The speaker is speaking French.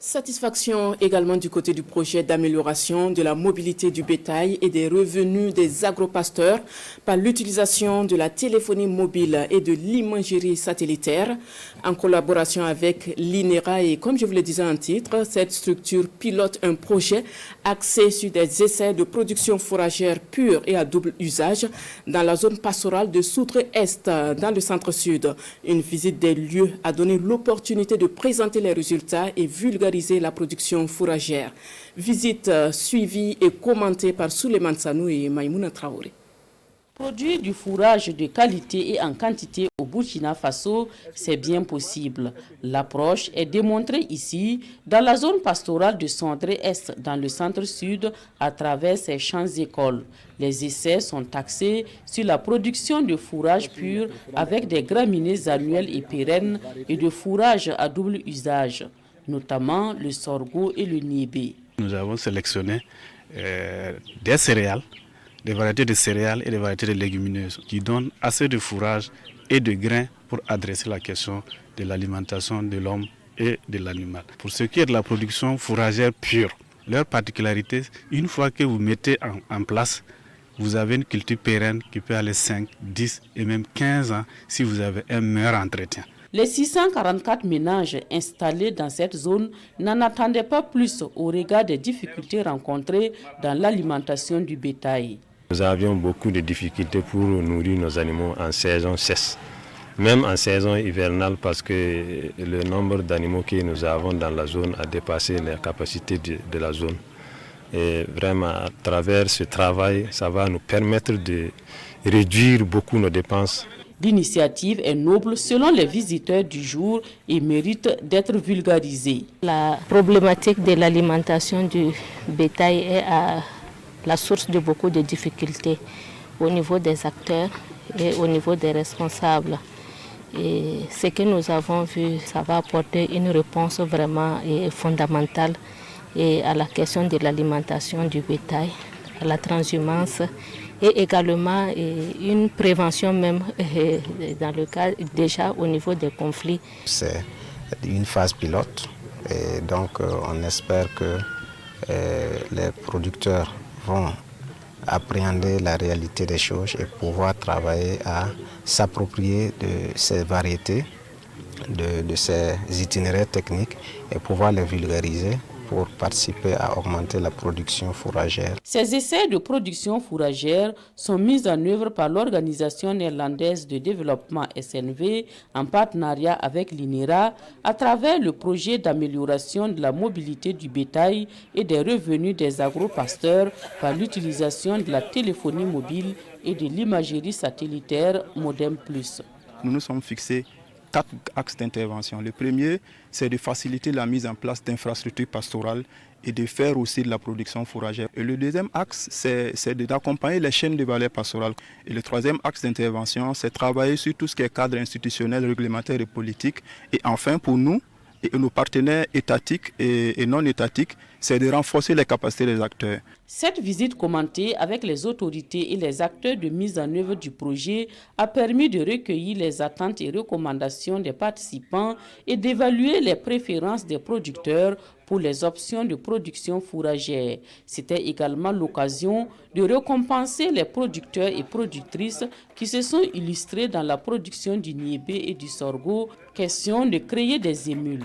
Satisfaction également du côté du projet d'amélioration de la mobilité du bétail et des revenus des agropasteurs par l'utilisation de la téléphonie mobile et de l'imagerie satellitaire en collaboration avec l'INERA. Et comme je vous le disais en titre, cette structure pilote un projet axé sur des essais de production fourragère pure et à double usage dans la zone pastorale de Soutre-Est dans le centre-sud. Une visite des lieux a donné l'opportunité de présenter les résultats et vulgariser la production fourragère. Visite suivie et commentée par Souleymane Sanou et Maïmouna Traoré. Produire du fourrage de qualité et en quantité au Burkina Faso, c'est bien possible. L'approche est démontrée ici, dans la zone pastorale de Centre-Est, dans le centre-sud, à travers ces champs-écoles. Les essais sont axés sur la production de fourrage pur avec des graminées annuelles et pérennes et de fourrage à double usage, notamment le sorgho et le niébé. Nous avons sélectionné des céréales, des variétés de céréales et des variétés de légumineuses qui donnent assez de fourrage et de grains pour adresser la question de l'alimentation de l'homme et de l'animal. Pour ce qui est de la production fourragère pure, leur particularité, une fois que vous mettez en place, vous avez une culture pérenne qui peut aller 5, 10 et même 15 ans si vous avez un meilleur entretien. Les 644 ménages installés dans cette zone n'en attendaient pas plus au regard des difficultés rencontrées dans l'alimentation du bétail. Nous avions beaucoup de difficultés pour nourrir nos animaux en saison sèche, même en saison hivernale parce que le nombre d'animaux que nous avons dans la zone a dépassé les capacités de la zone. Et vraiment, à travers ce travail, ça va nous permettre de réduire beaucoup nos dépenses. L'initiative est noble selon les visiteurs du jour et mérite d'être vulgarisée. La problématique de l'alimentation du bétail est à la source de beaucoup de difficultés au niveau des acteurs et au niveau des responsables. Et ce que nous avons vu, ça va apporter une réponse vraiment fondamentale à la question de l'alimentation du bétail, à la transhumance et également une prévention même dans le cas déjà au niveau des conflits. C'est une phase pilote et donc on espère que les producteurs vont appréhender la réalité des choses et pouvoir travailler à s'approprier de ces variétés, de ces itinéraires techniques et pouvoir les vulgariser pour participer à augmenter la production fourragère. Ces essais de production fourragère sont mis en œuvre par l'Organisation néerlandaise de développement SNV en partenariat avec l'INERA à travers le projet d'amélioration de la mobilité du bétail et des revenus des agropasteurs par l'utilisation de la téléphonie mobile et de l'imagerie satellitaire Modem Plus. Nous nous sommes fixés 4 axes d'intervention. Le premier, c'est de faciliter la mise en place d'infrastructures pastorales et de faire aussi de la production fourragère. Et le deuxième axe, c'est d'accompagner les chaînes de valeur pastorale. Et le troisième axe d'intervention, c'est travailler sur tout ce qui est cadre institutionnel, réglementaire et politique. Et enfin, pour nous et nos partenaires étatiques et non étatiques, c'est de renforcer les capacités des acteurs. Cette visite commentée avec les autorités et les acteurs de mise en œuvre du projet a permis de recueillir les attentes et recommandations des participants et d'évaluer les préférences des producteurs pour les options de production fourragère. C'était également l'occasion de récompenser les producteurs et productrices qui se sont illustrés dans la production du niébé et du sorgho, question de créer des émules.